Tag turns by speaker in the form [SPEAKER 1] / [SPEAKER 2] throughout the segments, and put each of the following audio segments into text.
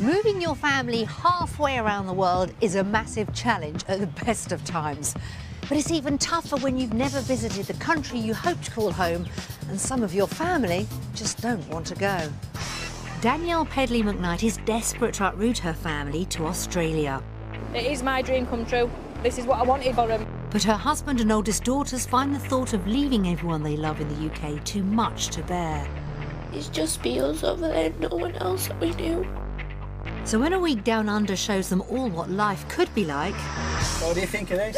[SPEAKER 1] Moving your family halfway around the world is a massive challenge at the best of times. But it's even tougher when you've never visited the country you hope to call home and some of your family just don't want to go. Danielle Pedley McKnight is desperate to uproot her family to Australia.
[SPEAKER 2] It is my dream come true. This is what I wanted for them.
[SPEAKER 1] But her husband and oldest daughters find the thought of leaving everyone they love in the UK too much to bear.
[SPEAKER 3] It's just be us over there, no one else that we knew.
[SPEAKER 1] So when a week down under shows them all what life could be like...
[SPEAKER 4] What do you think of this?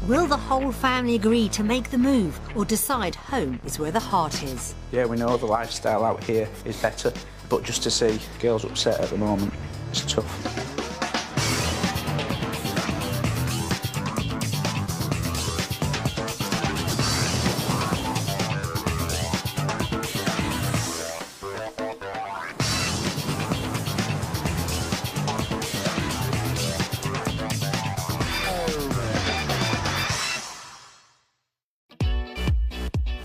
[SPEAKER 1] Will the whole family agree to make the move or decide home is where the heart is?
[SPEAKER 4] Yeah, we know the lifestyle out here is better, but just to see girls upset at the moment, it's tough.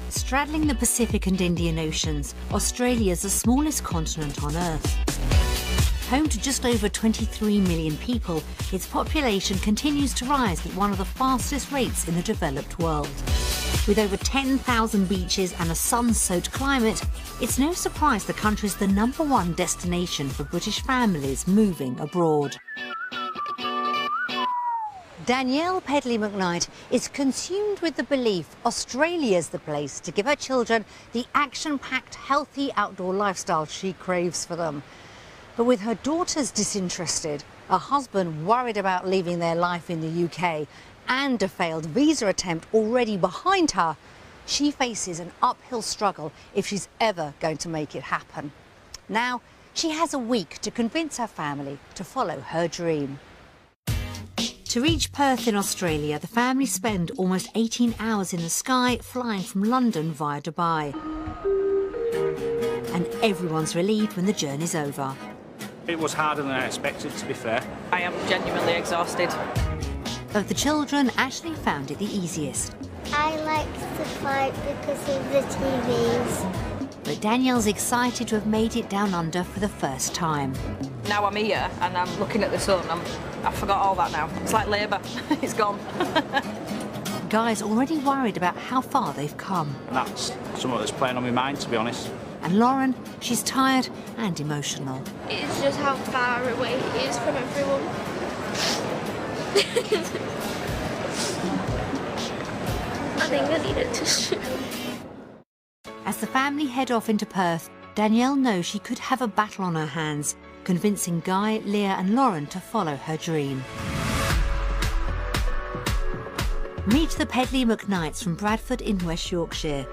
[SPEAKER 1] Straddling the Pacific and Indian Oceans, Australia is the smallest continent on Earth. Home to just over 23 million people, its population continues to rise at one of the fastest rates in the developed world. With over 10,000 beaches and a sun-soaked climate, it's no surprise the country's the #1 destination for British families moving abroad. Danielle Pedley McKnight is consumed with the belief Australia's the place to give her children the action-packed, healthy outdoor lifestyle she craves for them. But with her daughters disinterested, a husband worried about leaving their life in the UK, and a failed visa attempt already behind her, she faces an uphill struggle if she's ever going to make it happen. Now, she has a week to convince her family to follow her dream. To reach Perth in Australia, the family spend almost 18 hours in the sky flying from London via Dubai. And everyone's relieved when the journey's over.
[SPEAKER 5] It was harder than I expected, to be fair.
[SPEAKER 2] I am genuinely exhausted.
[SPEAKER 1] Of the children, Ashley found it the easiest.
[SPEAKER 6] I like to fight because of the TVs.
[SPEAKER 1] But Danielle's excited to have made it down under for the first time.
[SPEAKER 2] Now I'm here and I'm looking at the sun. I forgot all that now. It's like labour. It's gone.
[SPEAKER 1] Guy's already worried about how far they've come.
[SPEAKER 5] And that's something that's playing on my mind, to be honest.
[SPEAKER 1] And Lauren, she's tired and emotional.
[SPEAKER 3] It's just how far away it is from everyone. I think I needed to.
[SPEAKER 1] As the family head off into Perth, Danielle knows she could have a battle on her hands, convincing Guy, Leah and Lauren to follow her dream. Meet the Pedley McKnights from Bradford in West Yorkshire.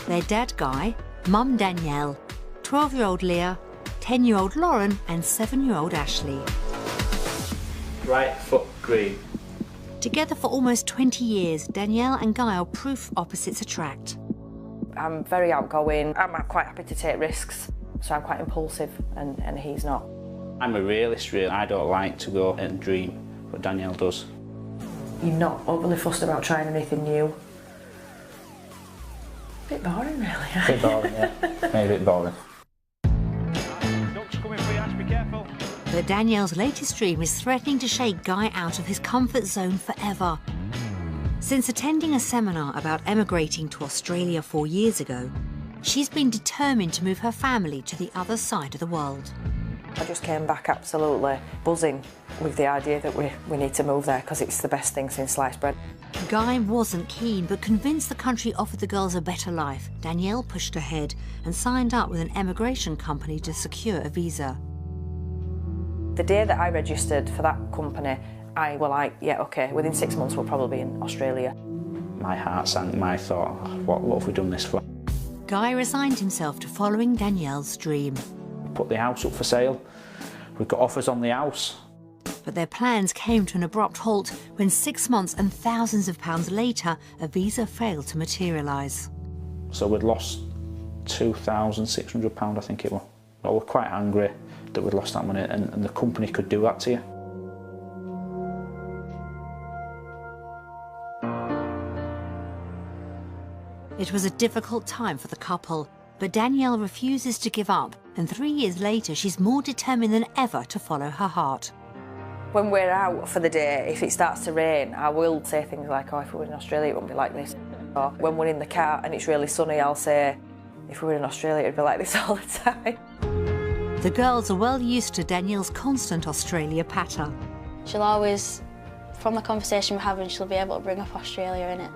[SPEAKER 1] Their dad Guy, mum Danielle, 12-year-old Leah, 10-year-old Lauren and 7-year-old Ashley.
[SPEAKER 4] Right foot green.
[SPEAKER 1] Together for almost 20 years, Danielle and Guy are proof opposites attract.
[SPEAKER 2] I'm very outgoing. I'm quite happy to take risks, so I'm quite impulsive, and he's not.
[SPEAKER 5] I'm a realist, really. I don't like to go and dream, but Danielle does.
[SPEAKER 2] You're not overly fussed about trying anything new. Bit boring, really.
[SPEAKER 4] A bit boring, yeah. Maybe a bit boring.
[SPEAKER 5] Ducks coming for you, Ash, be careful.
[SPEAKER 1] But Danielle's latest dream is threatening to shake Guy out of his comfort zone forever. Since attending a seminar about emigrating to Australia 4 years ago, she's been determined to move her family to the other side of the world.
[SPEAKER 2] I just came back absolutely buzzing with the idea that we need to move there because it's the best thing since sliced bread.
[SPEAKER 1] Guy wasn't keen, but convinced the country offered the girls a better life. Danielle pushed ahead and signed up with an emigration company to secure a visa.
[SPEAKER 2] The day that I registered for that company, I were like, yeah, OK, within 6 months we'll probably be in Australia.
[SPEAKER 5] My heart sank, my thought, what have we done this for?
[SPEAKER 1] Guy resigned himself to following Danielle's dream.
[SPEAKER 5] Put the house up for sale. We've got offers on the house.
[SPEAKER 1] But their plans came to an abrupt halt when 6 months and thousands of pounds later, a visa failed to materialise.
[SPEAKER 5] So we'd lost £2,600, I think it was. Well, we're quite angry that we'd lost that money, and the company could do that to you.
[SPEAKER 1] It was a difficult time for the couple. But Danielle refuses to give up, and 3 years later she's more determined than ever to follow her heart.
[SPEAKER 2] When we're out for the day, if it starts to rain, I will say things like, oh, if we were in Australia, it wouldn't be like this. Or when we're in the car and it's really sunny, I'll say, if we were in Australia, it'd be like this all the time.
[SPEAKER 1] The girls are well used to Danielle's constant Australia patter.
[SPEAKER 3] She'll always, from the conversation we're having, she'll be able to bring up Australia in it.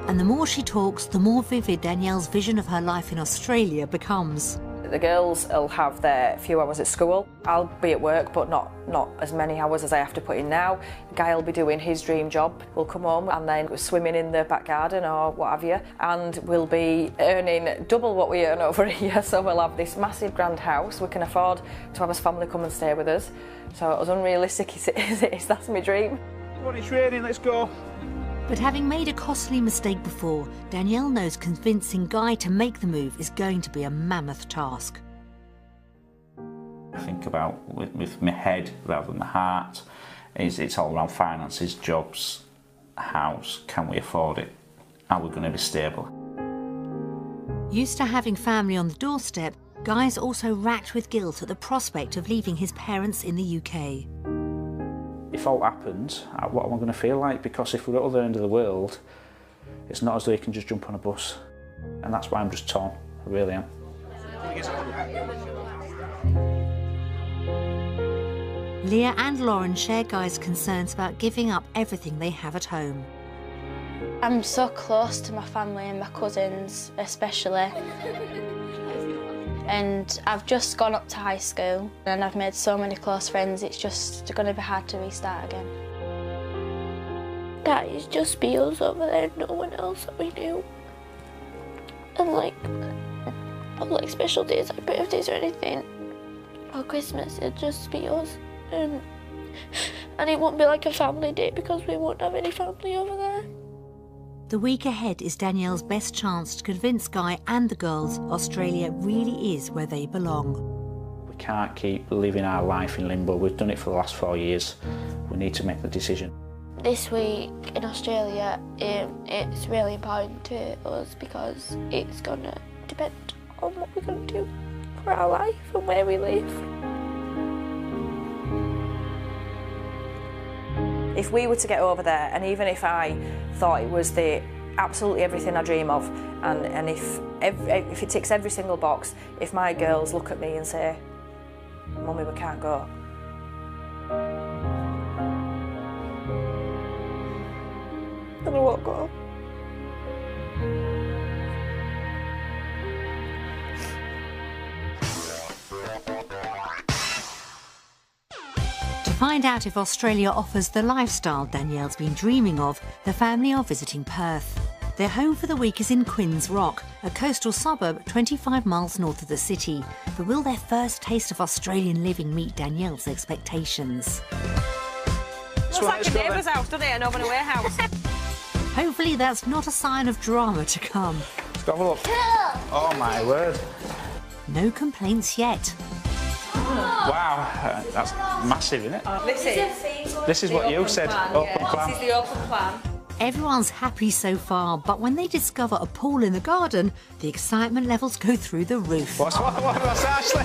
[SPEAKER 1] And the more she talks, the more vivid Danielle's vision of her life in Australia becomes.
[SPEAKER 2] The girls will have their few hours at school. I'll be at work, but not as many hours as I have to put in now. Guy will be doing his dream job. We'll come home and then we're swimming in the back garden or what have you, and we'll be earning double what we earn over here. So we'll have this massive grand house. We can afford to have his family come and stay with us. So as unrealistic as it is, that's my dream.
[SPEAKER 4] Come on, it's raining, let's go.
[SPEAKER 1] But having made a costly mistake before, Danielle knows convincing Guy to make the move is going to be a mammoth task.
[SPEAKER 5] I think about with my head rather than my heart. It's all around finances, jobs, house. Can we afford it? Are we going to be stable?
[SPEAKER 1] Used to having family on the doorstep, Guy's also racked with guilt at the prospect of leaving his parents in the UK.
[SPEAKER 5] If all happens, what am I going to feel like? Because if we're at the other end of the world, it's not as though you can just jump on a bus. And that's why I'm just torn, I really am.
[SPEAKER 1] Leah and Lauren share Guy's concerns about giving up everything they have at home.
[SPEAKER 3] I'm so close to my family and my cousins especially. And I've just gone up to high school and I've made so many close friends, it's just going to be hard to restart again. That is just be us over there, no one else that we knew. And like special days like birthdays or anything, or Christmas, it'd just be us. And it won't be like a family day because we won't have any family over there.
[SPEAKER 1] The week ahead is Danielle's best chance to convince Guy and the girls Australia really is where they belong.
[SPEAKER 5] We can't keep living our life in limbo. We've done it for the last 4 years. We need to make the decision.
[SPEAKER 3] This week in Australia, it's really important to us because it's going to depend on what we're going to do for our life and where we live.
[SPEAKER 2] If we were to get over there, and even if I thought it was absolutely everything I dream of, and if it ticks every single box, if my girls look at me and say, "Mummy, we can't go," then I won't go.
[SPEAKER 1] To find out if Australia offers the lifestyle Danielle's been dreaming of, the family are visiting Perth. Their home for the week is in Quinns Rock, a coastal suburb 25 miles north of the city. But will their first taste of Australian living meet Danielle's expectations?
[SPEAKER 2] Looks like a neighbour's house, doesn't it? An over and away house.
[SPEAKER 1] Hopefully that's not a sign of drama to come.
[SPEAKER 5] Let's go have a look. Oh my word.
[SPEAKER 1] No complaints yet.
[SPEAKER 5] Wow, that's massive, isn't it? This is what you said, open plan.
[SPEAKER 2] This is the open plan.
[SPEAKER 1] Everyone's happy so far, but when they discover a pool in the garden, the excitement levels go through the roof.
[SPEAKER 5] What's Ashley?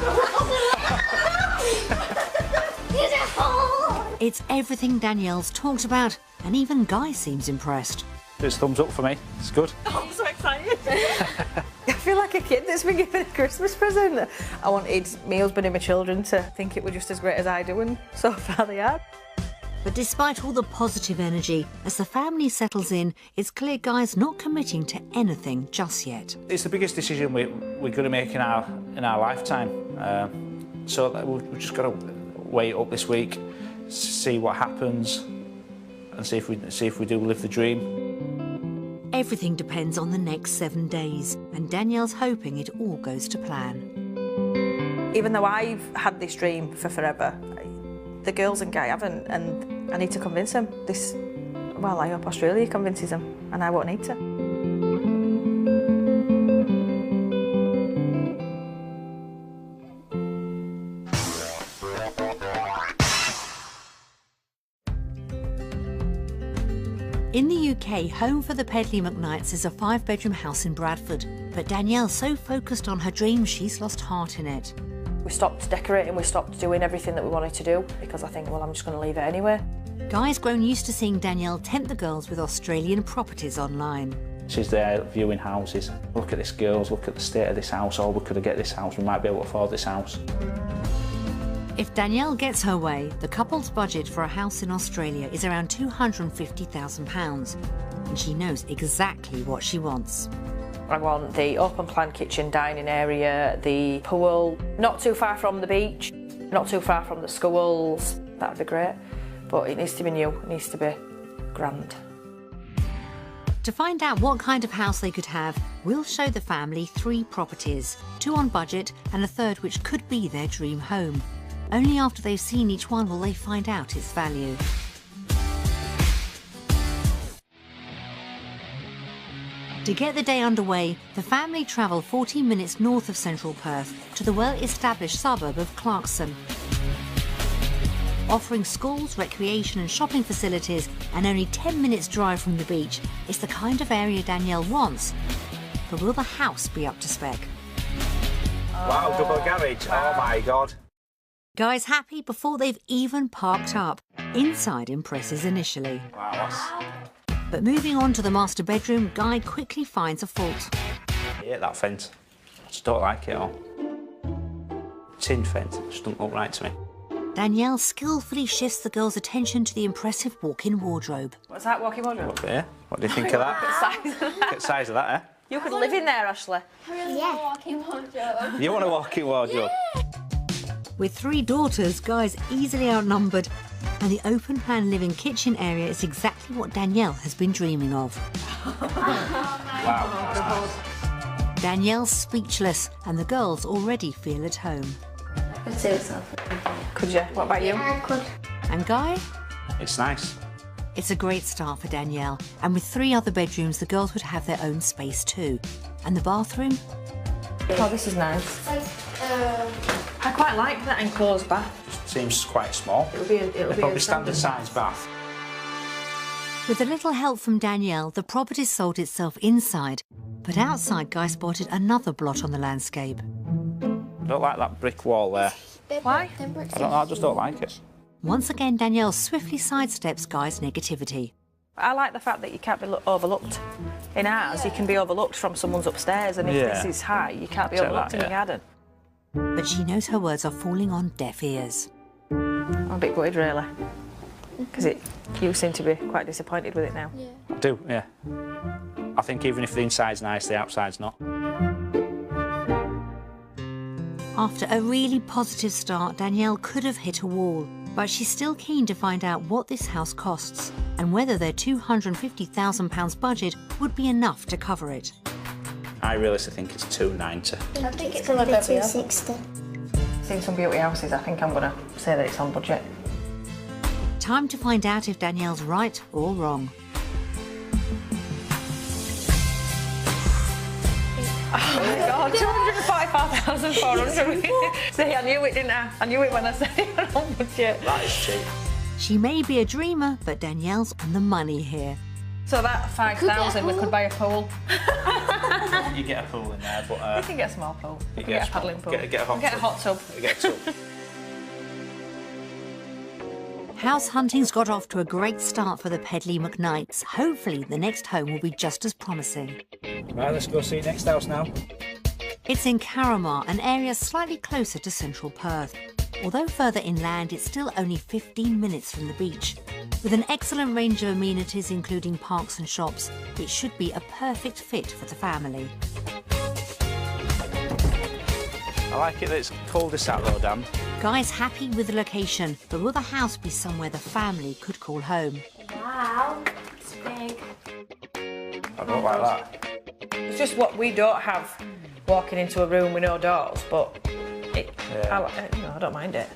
[SPEAKER 1] It's everything Danielle's talked about, and even Guy seems impressed.
[SPEAKER 5] It's thumbs up for me, it's good.
[SPEAKER 2] I'm so excited. I feel like a kid that's been given a Christmas present. I wanted my husband and my children to think it were just as great as I do, and so far they are.
[SPEAKER 1] But despite all the positive energy, as the family settles in, it's clear Guy's not committing to anything just yet.
[SPEAKER 5] It's the biggest decision we're going to make in our lifetime. So we've just got to wait up this week, see what happens, and see if we do live the dream.
[SPEAKER 1] Everything depends on the next 7 days, and Danielle's hoping it all goes to plan.
[SPEAKER 2] Even though I've had this dream for forever, the girls and Guy haven't, and I need to convince them. Well, I hope Australia convinces them, and I won't need to.
[SPEAKER 1] In the UK, home for the Pedley McKnights is a 5-bedroom house in Bradford. But Danielle's so focused on her dream, she's lost heart in it.
[SPEAKER 2] We stopped decorating, we stopped doing everything that we wanted to do because I think, well, I'm just going to leave it anyway.
[SPEAKER 1] Guy's grown used to seeing Danielle tempt the girls with Australian properties online.
[SPEAKER 5] She's there viewing houses. Look at this, girls, look at the state of this house. Oh, we could have get this house, we might be able to afford this house.
[SPEAKER 1] If Danielle gets her way, the couple's budget for a house in Australia is around £250,000, and she knows exactly what she wants.
[SPEAKER 2] I want the open plan kitchen dining area, the pool, not too far from the beach, not too far from the schools. That'd be great, but it needs to be new, it needs to be grand.
[SPEAKER 1] To find out what kind of house they could have, we'll show the family 3 properties, 2 on budget and a third which could be their dream home. Only after they've seen each one will they find out its value. To get the day underway, the family travel 40 minutes north of central Perth to the well-established suburb of Clarkson. Offering schools, recreation and shopping facilities and only 10 minutes drive from the beach, it's the kind of area Danielle wants. But will the house be up to spec?
[SPEAKER 5] Wow, double garage, oh my God.
[SPEAKER 1] Guy's happy before they've even parked up. Inside impresses initially.
[SPEAKER 5] Wow,
[SPEAKER 1] But moving on to the master bedroom, Guy quickly finds a fault.
[SPEAKER 5] I hate that fence. I just don't like it at all. Tin fence, it just doesn't look right to me.
[SPEAKER 1] Danielle skillfully shifts the girls' attention to the impressive walk-in wardrobe.
[SPEAKER 2] What's that, walk-in wardrobe?
[SPEAKER 5] Look there, what do you think of that? Look at the size of that, eh?
[SPEAKER 2] You could live in there, Ashley.
[SPEAKER 3] Yeah. Walking wardrobe.
[SPEAKER 5] You want a walk-in wardrobe?
[SPEAKER 3] Yeah.
[SPEAKER 1] With 3 daughters, Guy's easily outnumbered, and the open-plan living kitchen area is exactly what Danielle has been dreaming of.
[SPEAKER 5] Wow, that's nice.
[SPEAKER 1] Danielle's speechless, and the girls already feel at home.
[SPEAKER 3] Could see yourself.
[SPEAKER 2] Could you? What about you?
[SPEAKER 6] I could.
[SPEAKER 1] And Guy?
[SPEAKER 5] It's nice.
[SPEAKER 1] It's a great start for Danielle, and with 3 other bedrooms, the girls would have their own space too. And the bathroom?
[SPEAKER 2] Oh, this is nice. I quite like that enclosed bath.
[SPEAKER 5] Just seems quite small.
[SPEAKER 2] It'll be a
[SPEAKER 5] Probably standard size bath.
[SPEAKER 1] With a little help from Danielle, the property sold itself inside, but outside Guy spotted another blot on the landscape.
[SPEAKER 5] I don't like that brick wall there.
[SPEAKER 2] Why?
[SPEAKER 5] I don't know, I just don't like it.
[SPEAKER 1] Once again, Danielle swiftly sidesteps Guy's negativity.
[SPEAKER 2] I like the fact that you can't be overlooked. In ours, you can be overlooked from someone's upstairs, and if this is high, you can't be overlooked in the garden.
[SPEAKER 1] But she knows her words are falling on deaf ears.
[SPEAKER 2] I'm a bit gutted, really, because you seem to be quite disappointed with it now.
[SPEAKER 3] Yeah.
[SPEAKER 5] I do, yeah. I think even if the inside's nice, the outside's not.
[SPEAKER 1] After a really positive start, Danielle could have hit a wall, but she's still keen to find out what this house costs and whether their £250,000 budget would be enough to cover it.
[SPEAKER 5] I realistically think it's £290.
[SPEAKER 3] I think it's
[SPEAKER 6] Gonna
[SPEAKER 3] a
[SPEAKER 6] be
[SPEAKER 3] little bit.
[SPEAKER 6] 260.
[SPEAKER 2] Seen some beauty houses, I think I'm going to say that it's on budget.
[SPEAKER 1] Time to find out if Danielle's right or wrong.
[SPEAKER 2] Oh my God, 245,400. See, I knew it, didn't I? I knew it when I said it was on budget.
[SPEAKER 5] That is cheap.
[SPEAKER 1] She may be a dreamer, but Danielle's on the money here.
[SPEAKER 2] So that 5,000, we could buy a pool.
[SPEAKER 5] You get a pool in there, but...
[SPEAKER 2] We can get a small pool. We can
[SPEAKER 5] get
[SPEAKER 2] get a paddling pool.
[SPEAKER 5] Get a hot
[SPEAKER 2] get a
[SPEAKER 5] tub.
[SPEAKER 2] hot tub.
[SPEAKER 5] Get a tub.
[SPEAKER 1] House hunting's got off to a great start for the Pedley McKnights. Hopefully the next home will be just as promising.
[SPEAKER 5] Right, let's go see next house now.
[SPEAKER 1] It's in Carramar, an area slightly closer to central Perth. Although further inland, it's still only 15 minutes from the beach. With an excellent range of amenities, including parks and shops, it should be a perfect fit for the family.
[SPEAKER 5] I like it that it's cul-de-sac though, Dan.
[SPEAKER 1] Guy's happy with the location, but will the house be somewhere the family could call home?
[SPEAKER 3] Wow, it's big.
[SPEAKER 5] I don't like that.
[SPEAKER 2] It's just what we don't have, walking into a room with no doors, but I don't mind it.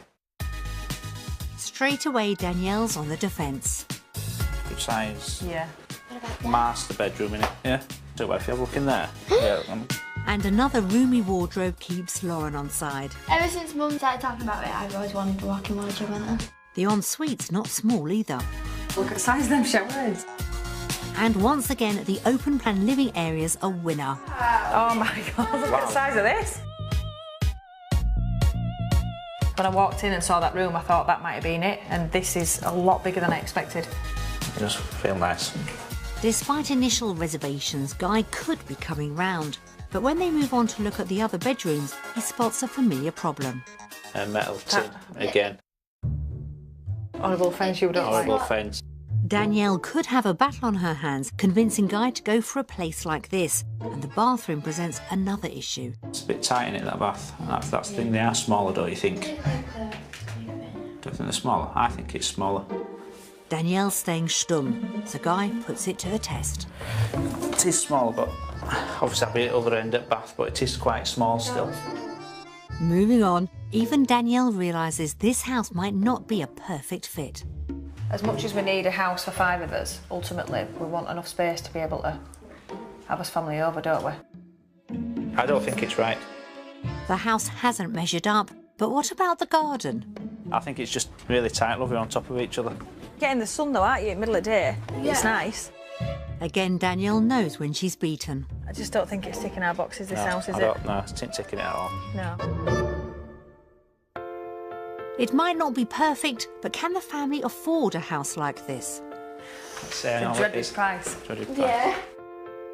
[SPEAKER 1] Straight away, Danielle's on the defence.
[SPEAKER 5] Good size.
[SPEAKER 2] Yeah.
[SPEAKER 5] Master bedroom in it. Yeah. So if you have a look in there. Yeah.
[SPEAKER 1] And another roomy wardrobe keeps Lauren on side.
[SPEAKER 3] Ever since Mum started talking about it, I've always wanted a walk-in wardrobe, haven't I?
[SPEAKER 1] The ensuite's not small either.
[SPEAKER 2] Look at the size of them showers.
[SPEAKER 1] And once again, the open plan living area's a winner.
[SPEAKER 2] Oh my God, look at the size of this. When I walked in and saw that room, I thought that might have been it, and this is a lot bigger than I expected.
[SPEAKER 5] It does feel nice.
[SPEAKER 1] Despite initial reservations, Guy could be coming round. But when they move on to look at the other bedrooms, he spots a familiar problem.
[SPEAKER 5] A metal tin, again.
[SPEAKER 2] Horrible fence you don't
[SPEAKER 5] Horrible
[SPEAKER 2] like.
[SPEAKER 5] fence.
[SPEAKER 1] Danielle could have a battle on her hands convincing Guy to go for a place like this, and the bathroom presents another issue.
[SPEAKER 5] It's a bit tight in it, that bath. And that's the thing, they are smaller, don't you think? Don't you think they're smaller? I think it's smaller.
[SPEAKER 1] Danielle's staying stum, so Guy puts it to the test.
[SPEAKER 5] It is small, but obviously I'll be at the other end at bath, but it is quite small still.
[SPEAKER 1] Moving on, even Danielle realises this house might not be a perfect fit.
[SPEAKER 2] As much as we need a house for 5 of us, ultimately we want enough space to be able to have us family over, don't we?
[SPEAKER 5] I don't think it's right.
[SPEAKER 1] The house hasn't measured up, but what about the garden?
[SPEAKER 5] I think it's just really tight, loving on top of each other.
[SPEAKER 2] Getting the sun though, aren't you, in the middle of the day? Yeah. It's nice.
[SPEAKER 1] Again, Danielle knows when she's beaten.
[SPEAKER 2] I just don't think it's ticking our boxes, this house, is
[SPEAKER 5] I
[SPEAKER 2] it?
[SPEAKER 5] don't, no, it's not ticking it at all.
[SPEAKER 2] No.
[SPEAKER 1] It might not be perfect, but can the family afford a house like this?
[SPEAKER 2] It's a dreaded price.
[SPEAKER 5] Dreaded price.
[SPEAKER 3] Yeah.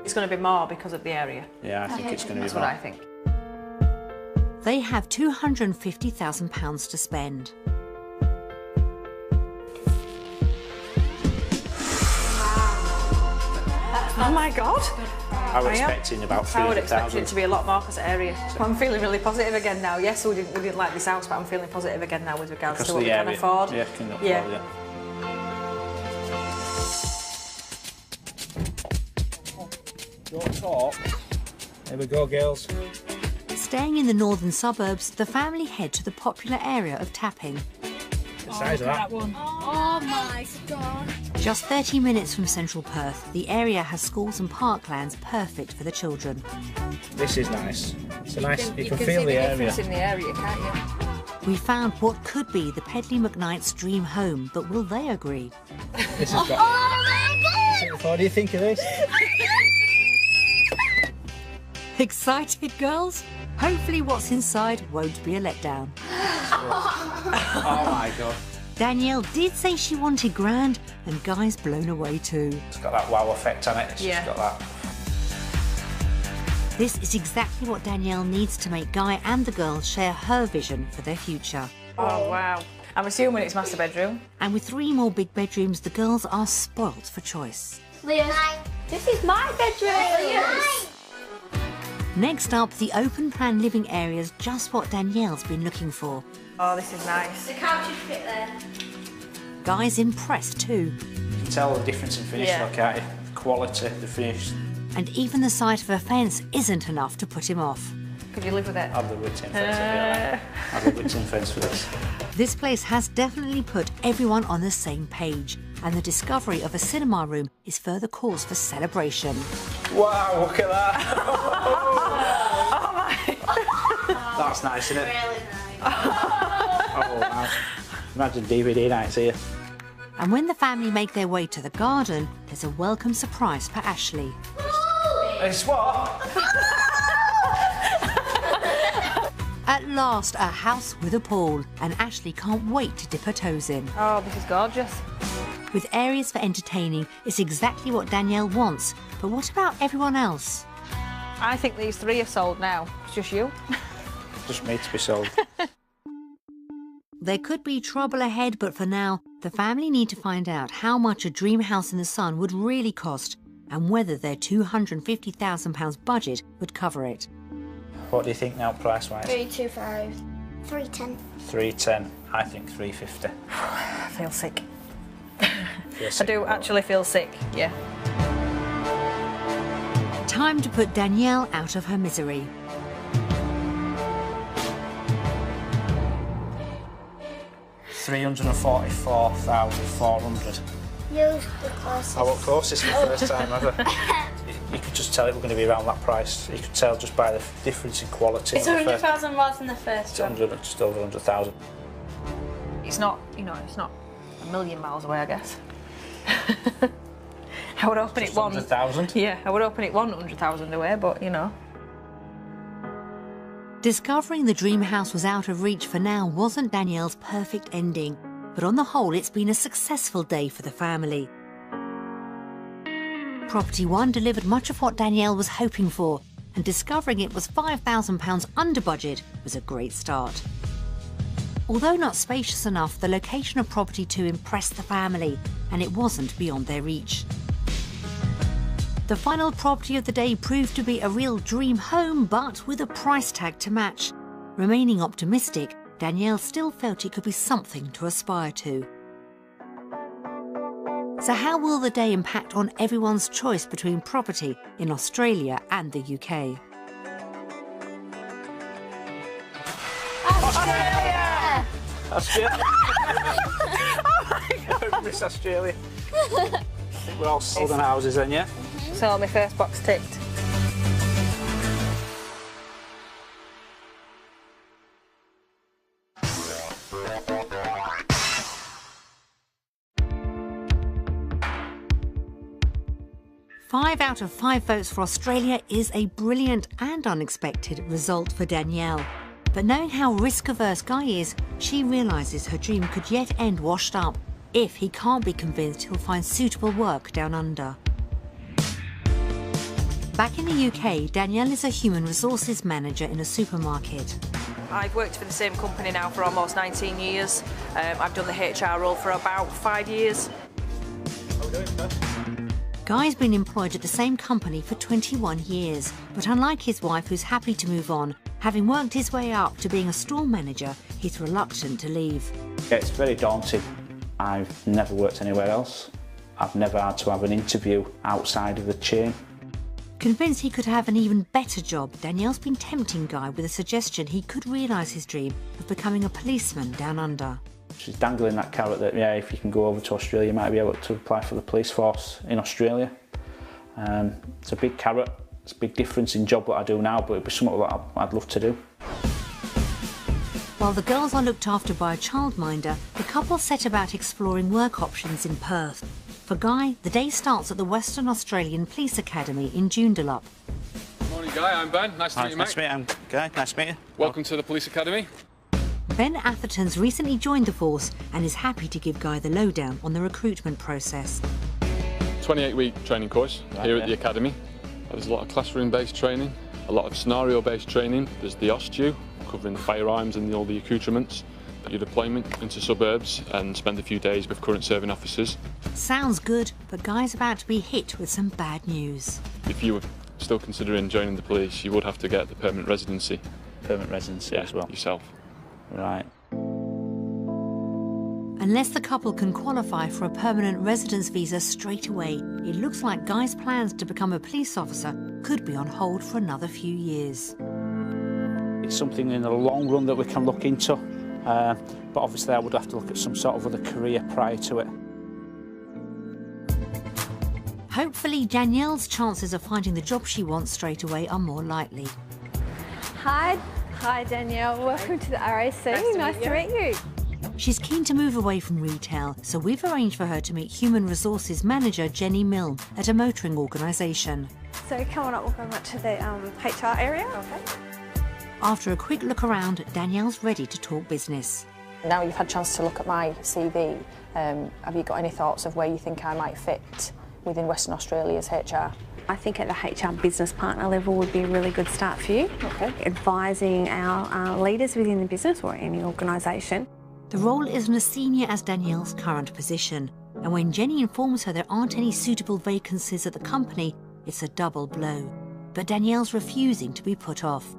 [SPEAKER 2] It's going to be more because of the area.
[SPEAKER 5] Yeah, I think it's going to be
[SPEAKER 2] That's
[SPEAKER 5] more.
[SPEAKER 2] what I think.
[SPEAKER 1] They have £250,000 to spend.
[SPEAKER 2] Oh my God!
[SPEAKER 5] I was expecting about 300,000.
[SPEAKER 2] I would expect it to be a lot more because of area. I'm feeling really positive again now. Yes, we didn't like this house, but I'm feeling positive again now with regards
[SPEAKER 5] Because
[SPEAKER 2] to what we
[SPEAKER 5] the
[SPEAKER 2] can
[SPEAKER 5] area.
[SPEAKER 2] afford.
[SPEAKER 5] Yeah, can afford,
[SPEAKER 2] Yeah.
[SPEAKER 5] Don't talk. Here we go, girls.
[SPEAKER 1] Staying in the northern suburbs, the family head to the popular area of Tapping.
[SPEAKER 5] The size of that.
[SPEAKER 3] Oh my God.
[SPEAKER 1] Just 30 minutes from central Perth, the area has schools and parklands perfect for the children.
[SPEAKER 5] This is nice. It's a nice. You can
[SPEAKER 2] see
[SPEAKER 5] feel the area.
[SPEAKER 2] difference in the area, can't you?
[SPEAKER 1] We found what could be the Pedley McKnight's dream home, but will they agree?
[SPEAKER 5] This has got.
[SPEAKER 3] Oh my God.
[SPEAKER 5] What do you think of this?
[SPEAKER 1] Excited, girls? Hopefully what's inside won't be a letdown.
[SPEAKER 5] Oh my God.
[SPEAKER 1] Danielle did say she wanted grand, and Guy's blown away too.
[SPEAKER 5] It's got that wow effect on it. It's
[SPEAKER 2] Yeah.
[SPEAKER 5] just got that.
[SPEAKER 1] This is exactly what Danielle needs to make Guy and the girls share her vision for their future.
[SPEAKER 2] Oh wow! I'm assuming it's master bedroom.
[SPEAKER 1] And with 3 more big bedrooms, the girls are spoilt for choice.
[SPEAKER 3] Leah, this is my bedroom.
[SPEAKER 1] Next up, the open plan living area is just what Danielle's been looking for.
[SPEAKER 2] Oh, this is nice.
[SPEAKER 3] The couch should fit there.
[SPEAKER 1] Guy's impressed too.
[SPEAKER 5] You can tell the difference in finish,
[SPEAKER 2] Yeah.
[SPEAKER 5] can't you? The quality, the finish.
[SPEAKER 1] And even the sight of a fence isn't enough to put him off.
[SPEAKER 2] Could you live with it?
[SPEAKER 5] I've lived with tin fence. I've lived with tin fence for this.
[SPEAKER 1] This place has definitely put everyone on the same page, and the discovery of a cinema room is further cause for celebration.
[SPEAKER 5] Wow, look at that! That's nice, isn't it?
[SPEAKER 3] Really nice.
[SPEAKER 5] Oh, wow. Imagine DVD nights here.
[SPEAKER 1] And when the family make their way to the garden, there's a welcome surprise for Ashley.
[SPEAKER 5] It's what?
[SPEAKER 1] At last, a house with a pool, and Ashley can't wait to dip her toes in.
[SPEAKER 2] Oh, this is gorgeous.
[SPEAKER 1] With areas for entertaining, it's exactly what Danielle wants. But what about everyone else?
[SPEAKER 2] I think these 3 are sold now. It's just you.
[SPEAKER 5] Just made to be sold.
[SPEAKER 1] There could be trouble ahead, but for now, the family need to find out how much a dream house in the sun would really cost and whether their £250,000 budget would cover it.
[SPEAKER 5] What do you think now, price-wise?
[SPEAKER 3] 325.
[SPEAKER 6] 310.
[SPEAKER 5] 310. I think 350.
[SPEAKER 2] I feel sick.
[SPEAKER 5] Feel
[SPEAKER 2] I
[SPEAKER 5] sick.
[SPEAKER 2] do actually feel sick, yeah.
[SPEAKER 1] Time to put Danielle out of her misery.
[SPEAKER 5] £344,400.
[SPEAKER 6] Use the closest.
[SPEAKER 5] I won't course this for the first time ever. You could just tell it was going to be around that price. You could tell just by the difference in quality.
[SPEAKER 3] It's
[SPEAKER 5] on the first-
[SPEAKER 3] 100,000 more than the first
[SPEAKER 5] It's
[SPEAKER 3] one.
[SPEAKER 5] 100, just over 100,000.
[SPEAKER 2] It's not, you know, it's not a million miles away, I guess. I would open
[SPEAKER 5] Just
[SPEAKER 2] it one.
[SPEAKER 5] 100,000.
[SPEAKER 2] Yeah, I would open it 100,000 away, but you know.
[SPEAKER 1] Discovering the dream house was out of reach for now wasn't Danielle's perfect ending, but on the whole it's been a successful day for the family. Property One delivered much of what Danielle was hoping for, and discovering it was £5,000 under budget was a great start. Although not spacious enough, the location of Property Two impressed the family, and it wasn't beyond their reach. The final property of the day proved to be a real dream home, but with a price tag to match. Remaining optimistic, Danielle still felt it could be something to aspire to. So how will the day impact on everyone's choice between property in Australia and the UK?
[SPEAKER 3] Australia!
[SPEAKER 5] Australia. Oh my God. Miss Australia. I think we're all sold on houses then, yeah?
[SPEAKER 2] So my first box ticked.
[SPEAKER 1] Five out of 5 votes for Australia is a brilliant and unexpected result for Danielle. But knowing how risk-averse Guy is, she realises her dream could yet end washed up if he can't be convinced he'll find suitable work down under. Back in the UK, Danielle is a human resources manager in a supermarket.
[SPEAKER 2] I've worked for the same company now for almost 19 years. I've done the HR role for about 5 years.
[SPEAKER 1] Guy's been employed at the same company for 21 years, but unlike his wife, who's happy to move on, having worked his way up to being a store manager, he's reluctant to leave.
[SPEAKER 5] Yeah, it's very daunting. I've never worked anywhere else. I've never had to have an interview outside of the chain.
[SPEAKER 1] Convinced he could have an even better job, Danielle's been tempting Guy with a suggestion he could realise his dream of becoming a policeman down under.
[SPEAKER 5] She's dangling that carrot that, yeah, if you can go over to Australia, you might be able to apply for the police force in Australia. It's a big carrot. It's a big difference in job that I do now, but it'd be something that I'd love to do.
[SPEAKER 1] While the girls are looked after by a childminder, the couple set about exploring work options in Perth. For Guy, the day starts at the Western Australian Police Academy in Joondalup.
[SPEAKER 7] Morning, Guy. I'm Ben. Nice to meet you, mate.
[SPEAKER 5] Nice to meet you. I'm Guy. Nice to meet you.
[SPEAKER 7] Welcome to the Police Academy.
[SPEAKER 1] Ben Atherton's recently joined the force and is happy to give Guy the lowdown on the recruitment process.
[SPEAKER 7] 28-week training course here at the Academy. There's a lot of classroom-based training, a lot of scenario-based training. There's the OSTU, covering the firearms and all the accoutrements. Your deployment into suburbs and spend a few days with current serving officers.
[SPEAKER 1] Sounds good, but Guy's about to be hit with some bad news.
[SPEAKER 7] If you were still considering joining the police, you would have to get the permanent residency.
[SPEAKER 5] Permanent residency as well?
[SPEAKER 7] Yourself.
[SPEAKER 5] Right.
[SPEAKER 1] Unless the couple can qualify for a permanent residence visa straight away, it looks like Guy's plans to become a police officer could be on hold for another few years.
[SPEAKER 5] It's something in the long run that we can look into, but obviously I would have to look at some sort of other career prior to it.
[SPEAKER 1] Hopefully, Danielle's chances of finding the job she wants straight away are more likely.
[SPEAKER 8] Hi Danielle, welcome to the RAC. Nice to meet you.
[SPEAKER 1] She's keen to move away from retail, so we've arranged for her to meet Human Resources Manager Jenny Mill at a motoring organisation.
[SPEAKER 8] So come on up, we'll go up to the HR area. Okay.
[SPEAKER 1] After a quick look around, Danielle's ready to talk business.
[SPEAKER 2] Now you've had a chance to look at my CV, have you got any thoughts of where you think I might fit within Western Australia's HR?
[SPEAKER 8] I think at the HR business partner level would be a really good start for you.
[SPEAKER 2] Okay.
[SPEAKER 8] Advising our leaders within the business or any organisation.
[SPEAKER 1] The role isn't as senior as Danielle's current position, and when Jenny informs her there aren't any suitable vacancies at the company, it's a double blow. But Danielle's refusing to be put off.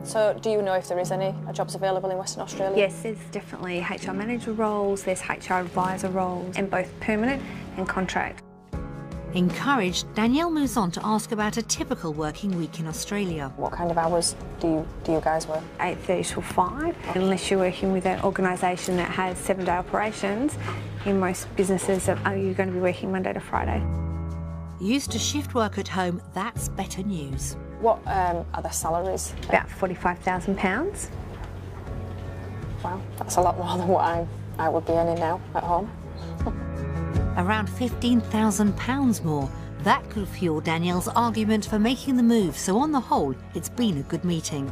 [SPEAKER 2] So do you know if there is any jobs available in Western Australia?
[SPEAKER 8] Yes, there's definitely HR manager roles, there's HR advisor roles, and both permanent and contract.
[SPEAKER 1] Encouraged, Danielle moves on to ask about a typical working week in Australia.
[SPEAKER 2] What kind of hours do you guys work?
[SPEAKER 8] 8:30 till 5. Unless you're working with an organisation that has 7-day operations, in most businesses are you going to be working Monday to Friday.
[SPEAKER 1] Used to shift work at home, that's better news.
[SPEAKER 2] What are their salaries?
[SPEAKER 8] About £45,000.
[SPEAKER 2] Wow, that's a lot more than what I would be earning now at home.
[SPEAKER 1] around £15,000 more. That could fuel Danielle's argument for making the move, so on the whole, it's been a good meeting.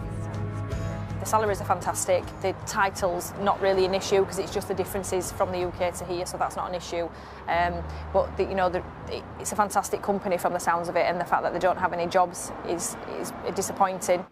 [SPEAKER 2] The salaries are fantastic. The title's not really an issue because it's just the differences from the UK to here, so that's not an issue. But it's a fantastic company from the sounds of it, and the fact that they don't have any jobs is disappointing.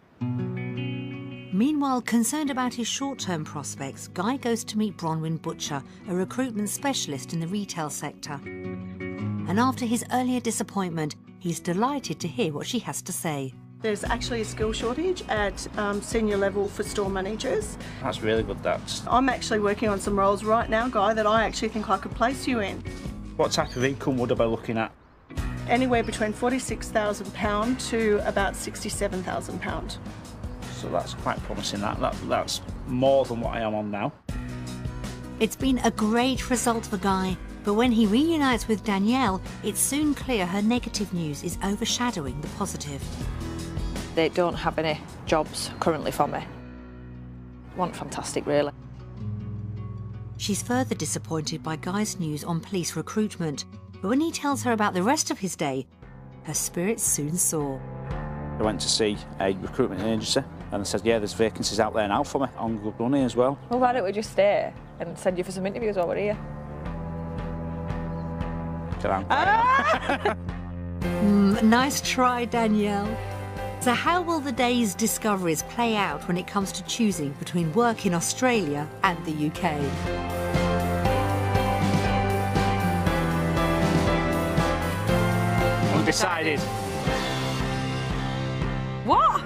[SPEAKER 1] Meanwhile, concerned about his short-term prospects, Guy goes to meet Bronwyn Butcher, a recruitment specialist in the retail sector. And after his earlier disappointment, he's delighted to hear what she has to say.
[SPEAKER 9] There's actually a skill shortage at senior level for store managers.
[SPEAKER 5] That's really good, that's.
[SPEAKER 9] I'm actually working on some roles right now, Guy, that I actually think I could place you in.
[SPEAKER 5] What type of income would I be looking at?
[SPEAKER 9] Anywhere between £46,000 to about £67,000.
[SPEAKER 5] So that's quite promising. That's more than what I am on now.
[SPEAKER 1] It's been a great result for Guy, but when he reunites with Danielle, it's soon clear her negative news is overshadowing the positive.
[SPEAKER 2] They don't have any jobs currently for me. Want fantastic, really.
[SPEAKER 1] She's further disappointed by Guy's news on police recruitment, but when he tells her about the rest of his day, her spirits soon soar.
[SPEAKER 5] I went to see a recruitment agency and they said, yeah, there's vacancies out there now for me on good money as well.
[SPEAKER 2] Well, why don't we just stay and send you for some interviews while we're here?
[SPEAKER 1] Nice try, Danielle. So how will the day's discoveries play out when it comes to choosing between work in Australia and the UK?
[SPEAKER 5] Undecided.
[SPEAKER 2] What?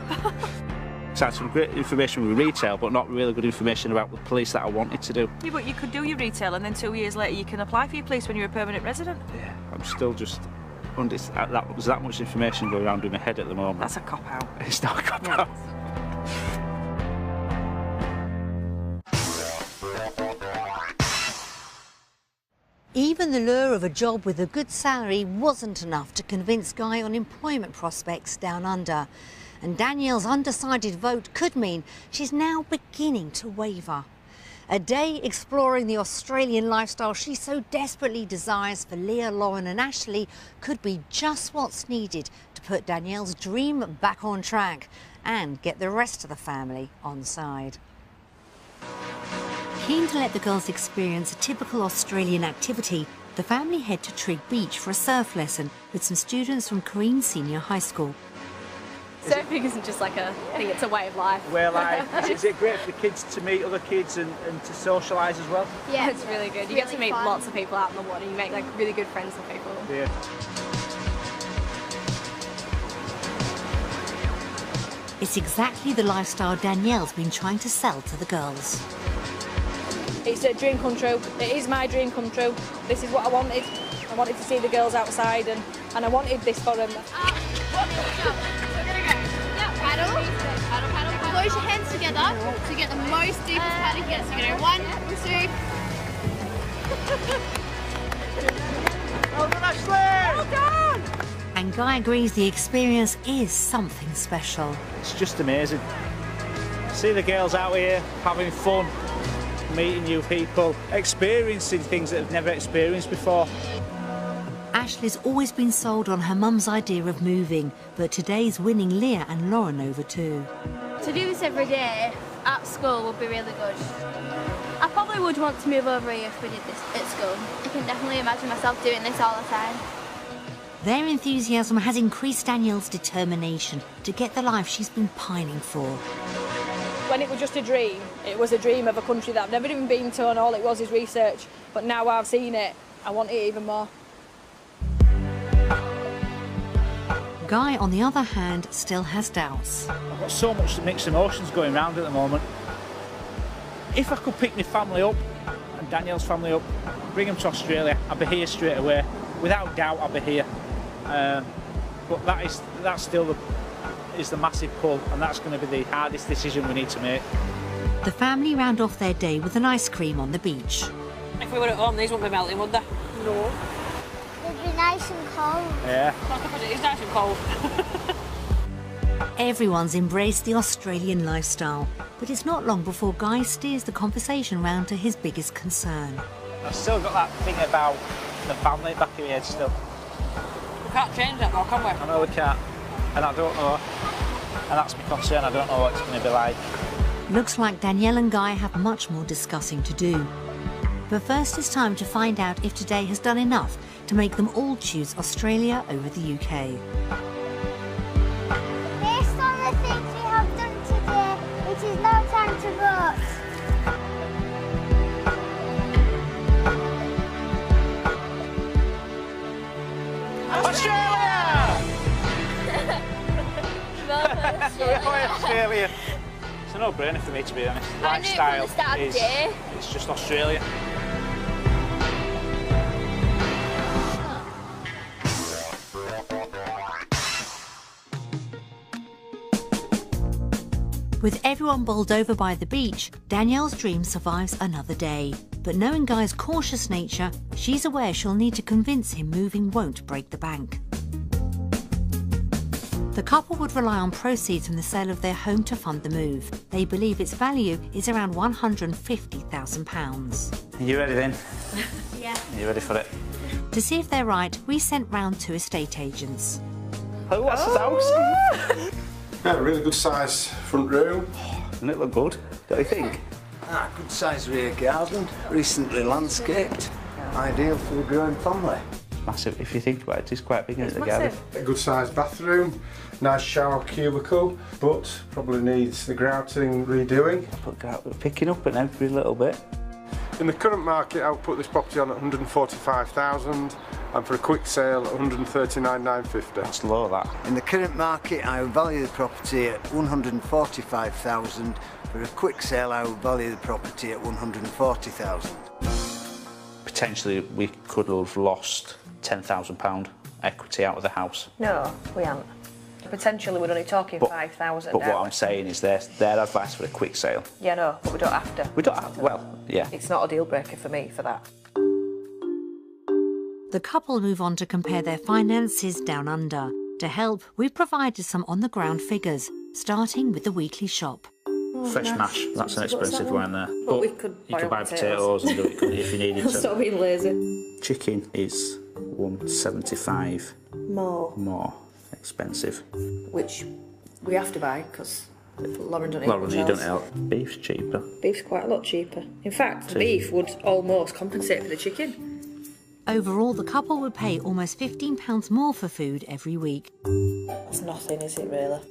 [SPEAKER 5] So I had some great information with retail, but not really good information about the police that I wanted to do.
[SPEAKER 2] Yeah, but you could do your retail and then 2 years later you can apply for your police when you're a permanent resident.
[SPEAKER 5] Yeah, I'm still just... There's that much information going around in my head at the moment.
[SPEAKER 2] That's a cop-out.
[SPEAKER 5] It's not a cop-out.
[SPEAKER 1] Even the lure of a job with a good salary wasn't enough to convince Guy on employment prospects down under. And Danielle's undecided vote could mean she's now beginning to waver. A day exploring the Australian lifestyle she so desperately desires for Leah, Lauren and Ashley could be just what's needed to put Danielle's dream back on track and get the rest of the family on side. Keen to let the girls experience a typical Australian activity, the family head to Trigg Beach for a surf lesson with some students from Queen's Senior High School.
[SPEAKER 10] Surfing isn't just like a thing, it's a way of life.
[SPEAKER 5] Well, is it great for the kids to meet other kids and to socialise as well?
[SPEAKER 10] Yeah, it's really good. You get to meet lots of people out in the water, you make like really good friends with people.
[SPEAKER 5] Yeah.
[SPEAKER 1] It's exactly the lifestyle Danielle's been trying to sell to the girls.
[SPEAKER 2] It's a dream come true. It is my dream come true. This is what I wanted. I wanted to see the girls outside and I wanted this for them.
[SPEAKER 10] Paddle, paddle, paddle. Close your hands together to get the most deepest paddle you get. So you go 1, 2.
[SPEAKER 5] Well done, Ashley!
[SPEAKER 10] Well done!
[SPEAKER 1] And Guy agrees the experience is something special.
[SPEAKER 5] It's just amazing. See the girls out here having fun, meeting new people, experiencing things that they've never experienced before.
[SPEAKER 1] Ashley's always been sold on her mum's idea of moving, but today's winning Leah and Lauren over too.
[SPEAKER 3] To do this every day at school would be really good. I probably would want to move over here if we did this at school. I can definitely imagine myself doing this all the time.
[SPEAKER 1] Their enthusiasm has increased Danielle's determination to get the life she's been pining for.
[SPEAKER 2] When it was just a dream, it was a dream of a country that I've never even been to and all it was is research. But now I've seen it, I want it even more.
[SPEAKER 1] Guy, on the other hand, still has doubts.
[SPEAKER 5] I've got so much mixed emotions going around at the moment. If I could pick my family up, and Danielle's family up, bring them to Australia, I'd be here straight away. Without doubt, I'd be here. But that's still the massive pull, and that's going to be the hardest decision we need to make.
[SPEAKER 1] The family round off their day with an ice cream on the beach.
[SPEAKER 2] If we were at home, these wouldn't be melting, would they? No.
[SPEAKER 6] It'd be nice and cold.
[SPEAKER 5] Yeah.
[SPEAKER 2] It is nice and cold.
[SPEAKER 1] Everyone's embraced the Australian lifestyle, but it's not long before Guy steers the conversation round to his biggest concern.
[SPEAKER 5] I've still got that thing about the family back of your head still.
[SPEAKER 2] We can't change that though, can we?
[SPEAKER 5] I know we can't, and I don't know, and that's my concern, I don't know what it's going to be like.
[SPEAKER 1] Looks like Danielle and Guy have much more discussing to do. But first it's time to find out if today has done enough to make them all choose Australia over the UK.
[SPEAKER 6] Based on the things we have done today, it is now time to vote.
[SPEAKER 5] Australia! Australia! It's a no-brainer for me, to be honest.
[SPEAKER 3] I knew it from the start of the day.
[SPEAKER 5] It's just Australia.
[SPEAKER 1] With everyone bowled over by the beach, Danielle's dream survives another day. But knowing Guy's cautious nature, she's aware she'll need to convince him moving won't break the bank. The couple would rely on proceeds from the sale of their home to fund the move. They believe its value is around £150,000.
[SPEAKER 5] Are you ready then?
[SPEAKER 3] Yeah.
[SPEAKER 5] Are you ready for it?
[SPEAKER 1] To see if they're right, we sent round 2 estate agents.
[SPEAKER 5] Oh, what's this house?
[SPEAKER 11] Yeah, a really good size front room.
[SPEAKER 5] Doesn't it look good? Don't you think?
[SPEAKER 12] Good sized rear garden, recently landscaped. Ideal for a growing family.
[SPEAKER 5] Massive, if you think about it, it's quite big, isn't it, the garden?
[SPEAKER 11] A good sized bathroom, nice shower cubicle, but probably needs the grouting redoing.
[SPEAKER 5] Picking up in every little bit.
[SPEAKER 11] In the current market, I would put this property on at 145,000, and for a quick sale, 139,950.
[SPEAKER 5] That's low, that.
[SPEAKER 12] In the current market, I would value the property at 145,000. For a quick sale, I would value the property at 140,000.
[SPEAKER 5] Potentially, we could have lost £10,000 equity out of the house.
[SPEAKER 2] No, we haven't. Potentially, we're only talking 5,000.
[SPEAKER 5] But what I'm saying is their advice for a quick sale.
[SPEAKER 2] Yeah, no, but we don't have to.
[SPEAKER 5] We don't have, well, yeah.
[SPEAKER 2] It's not a deal breaker for me for that.
[SPEAKER 1] The couple move on to compare their finances down under. To help, we've provided some on-the-ground figures, starting with the weekly shop.
[SPEAKER 5] Fresh mash, that's an expensive one there.
[SPEAKER 2] But we could
[SPEAKER 5] you could buy potatoes and do it if you needed to.
[SPEAKER 2] Stop being lazy.
[SPEAKER 5] Chicken is $175 more expensive.
[SPEAKER 2] Which we have to buy because Lauren doesn't eat
[SPEAKER 5] Lauren, you
[SPEAKER 2] much
[SPEAKER 5] don't
[SPEAKER 2] else.
[SPEAKER 5] help. Beef's cheaper.
[SPEAKER 2] Beef's quite a lot cheaper. In fact, the beef would almost compensate for the chicken.
[SPEAKER 1] Overall, the couple would pay almost £15 more for food every week.
[SPEAKER 2] That's nothing, is it really?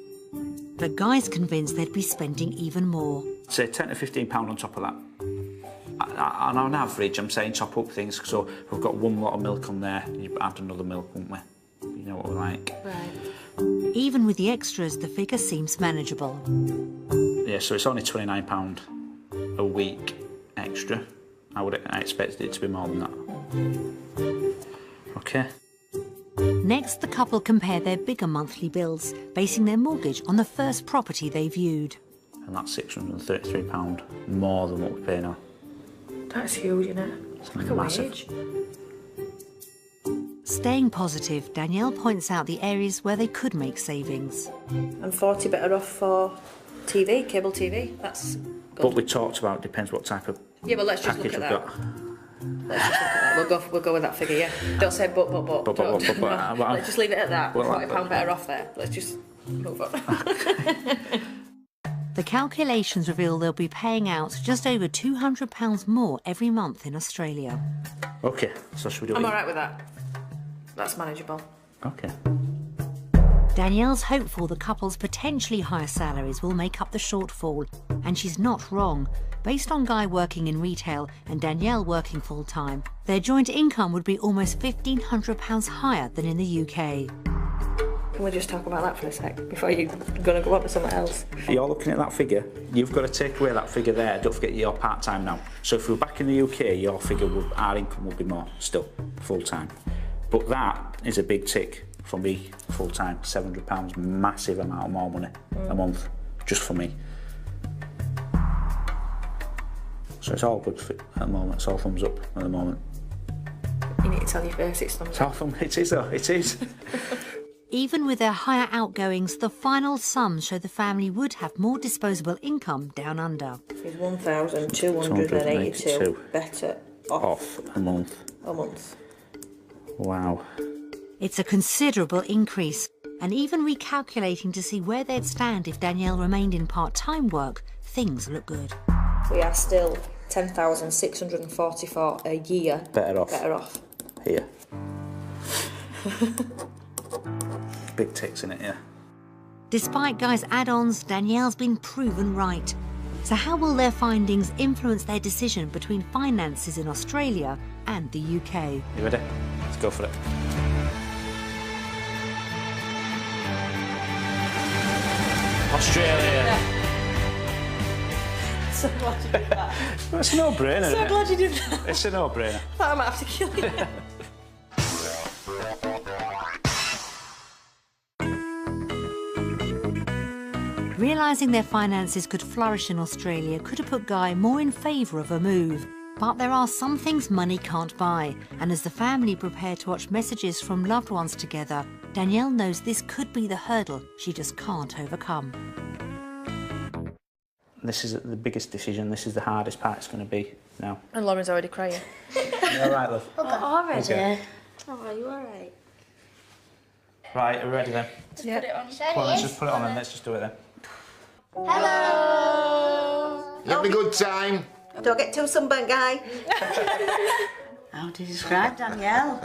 [SPEAKER 1] But Guy's convinced they'd be spending even more.
[SPEAKER 5] Say £10 to £15 on top of that. And on average, I'm saying top up things, so we've got one lot of milk on there, you add another milk, won't we? You know what we're like.
[SPEAKER 2] Right.
[SPEAKER 1] Even with the extras, the figure seems manageable.
[SPEAKER 5] Yeah, so it's only £29 a week extra. I expected it to be more than that. Okay.
[SPEAKER 1] Next, the couple compare their bigger monthly bills, basing their mortgage on the first property they viewed.
[SPEAKER 5] And that's £633 more than what we pay now.
[SPEAKER 2] That's huge, isn't it? It's like
[SPEAKER 5] massive.
[SPEAKER 2] A wage.
[SPEAKER 1] Staying positive, Danielle points out the areas where they could make savings.
[SPEAKER 2] I'm 40 better off for TV, cable TV. That's good.
[SPEAKER 5] But we talked about, depends what type of
[SPEAKER 2] yeah, but let's just look
[SPEAKER 5] package
[SPEAKER 2] at
[SPEAKER 5] we've
[SPEAKER 2] that.
[SPEAKER 5] got.
[SPEAKER 2] Let's just look at that. We'll go with that figure, yeah. Don't say but. Let's just leave it at that.
[SPEAKER 5] Well,
[SPEAKER 2] £40 better off there. Let's just move on.
[SPEAKER 1] The calculations reveal they'll be paying out just over £200 more every month in Australia.
[SPEAKER 5] Okay, so should we do it?
[SPEAKER 2] I'm all right with that. That's manageable.
[SPEAKER 5] Okay.
[SPEAKER 1] Danielle's hopeful the couple's potentially higher salaries will make up the shortfall, and she's not wrong. Based on Guy working in retail and Danielle working full-time, their joint income would be almost £1,500 higher than in the UK.
[SPEAKER 2] Can we just talk about that for a sec before you're going to go on to something else?
[SPEAKER 5] You're looking at that figure, you've got to take away that figure there. Don't forget you're part-time now. So if we were back in the UK, your figure our income would be more still, full-time. But that is a big tick for me, full-time, £700, massive amount more money a month, just for me. So it's all good at the moment, it's all thumbs up at the moment.
[SPEAKER 2] You need to tell your face it's thumbs up.
[SPEAKER 5] It is though, it is.
[SPEAKER 1] Even with their higher outgoings, the final sums show the family would have more disposable income down under.
[SPEAKER 2] It's 1,282 better off
[SPEAKER 5] a month.
[SPEAKER 2] a month.
[SPEAKER 5] Wow.
[SPEAKER 1] It's a considerable increase, and even recalculating to see where they'd stand if Danielle remained in part-time work, things look good.
[SPEAKER 2] We are still 10,644 a year
[SPEAKER 5] Better off. Here. Big ticks in it, yeah.
[SPEAKER 1] Despite Guy's add-ons, Danielle's been proven right. So how will their findings influence their decision between finances in Australia and the UK?
[SPEAKER 5] You ready? Let's go for it. Australia.
[SPEAKER 2] So glad you did that.
[SPEAKER 5] Well, it's a no-brainer.
[SPEAKER 2] So glad you did that.
[SPEAKER 5] It's a no-brainer.
[SPEAKER 2] I thought I might have to kill you.
[SPEAKER 1] Realising their finances could flourish in Australia could have put Guy more in favour of a move. But there are some things money can't buy, and as the family prepare to watch messages from loved ones together, Danielle knows this could be the hurdle she just can't overcome.
[SPEAKER 5] This is the biggest decision. This is the hardest part it's going to be now.
[SPEAKER 2] And Lauren's already crying.
[SPEAKER 5] You all right, love?
[SPEAKER 3] Already?
[SPEAKER 5] Okay.
[SPEAKER 3] Oh, are you alright?
[SPEAKER 5] Right, are we ready then?
[SPEAKER 3] Yeah. Put it on.
[SPEAKER 5] Well, let's just put it on and let's just do it then.
[SPEAKER 3] Hello!
[SPEAKER 13] You having a good time?
[SPEAKER 9] Don't get too sunburnt, Guy.
[SPEAKER 14] How to describe Danielle?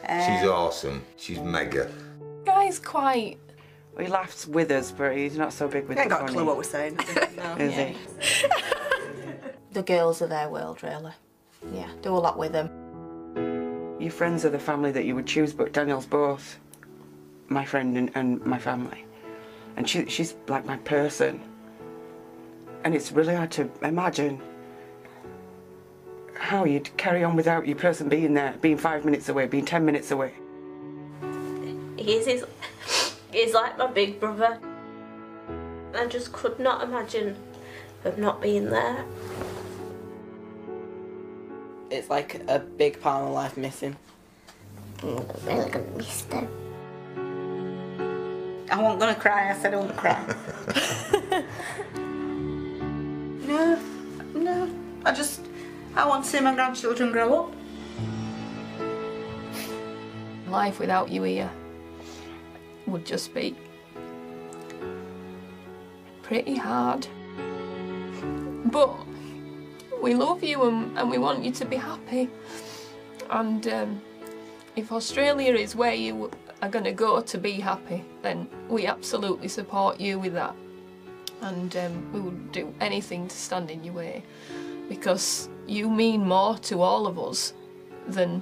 [SPEAKER 13] She's awesome. She's mega.
[SPEAKER 15] Guy's quite...
[SPEAKER 14] Well, he laughs with us, but he's not so big with
[SPEAKER 9] He ain't
[SPEAKER 14] the
[SPEAKER 9] got a
[SPEAKER 14] funny.
[SPEAKER 9] clue what we're saying. No.
[SPEAKER 14] Is he?
[SPEAKER 2] The girls are their world, really. Yeah, do a lot with them.
[SPEAKER 14] Your friends are the family that you would choose, but Danielle's both my friend and my family. And she's like my person. And it's really hard to imagine how you'd carry on without your person being there, being 5 minutes away, being 10 minutes away.
[SPEAKER 3] He's like my big brother. I just could not imagine him not being there.
[SPEAKER 16] It's like a big part of my life missing.
[SPEAKER 6] I'm really gonna miss them.
[SPEAKER 14] I wasn't going to cry, I said I won't cry. No. I want to see my grandchildren grow up.
[SPEAKER 15] Life without you here would just be pretty hard. But we love you and we want you to be happy. And if Australia is where you are going to go to be happy, then we absolutely support you with that. And we would do anything to stand in your way, because you mean more to all of us than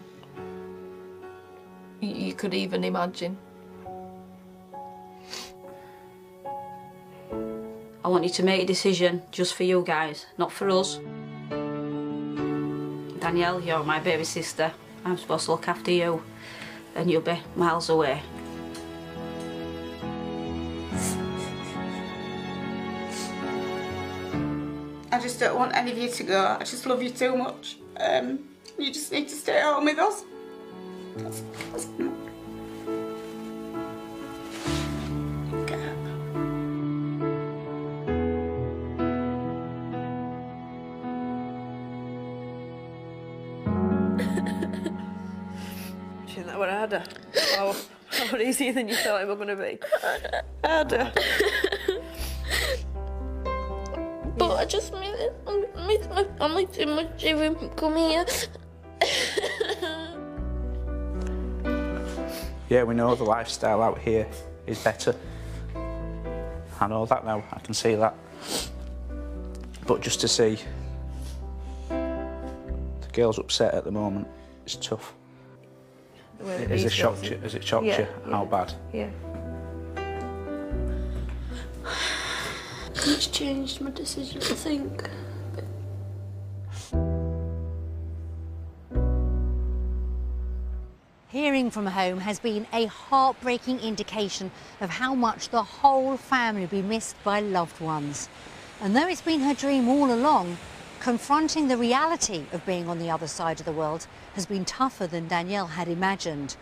[SPEAKER 15] you could even imagine.
[SPEAKER 17] I want you to make a decision just for you guys, not for us. Danielle, you're my baby sister. I'm supposed to look after you, and you'll be miles away.
[SPEAKER 14] I just don't want any of you to go. I just love you too much. You just need to stay at home with us.
[SPEAKER 2] Isn't that what harder? Oh, how easier than you thought it was going to be? Harder.
[SPEAKER 3] But I just miss my family too much to even come here.
[SPEAKER 5] Yeah, we know the lifestyle out here is better. I know that now, I can see that. But just to see the girls upset at the moment, it's tough. Has it shocked you? Has it shocked you? How bad?
[SPEAKER 2] Yeah.
[SPEAKER 3] It's changed my decision, I think.
[SPEAKER 1] Hearing from home has been a heartbreaking indication of how much the whole family will be missed by loved ones. And though it's been her dream all along, confronting the reality of being on the other side of the world has been tougher than Danielle had imagined.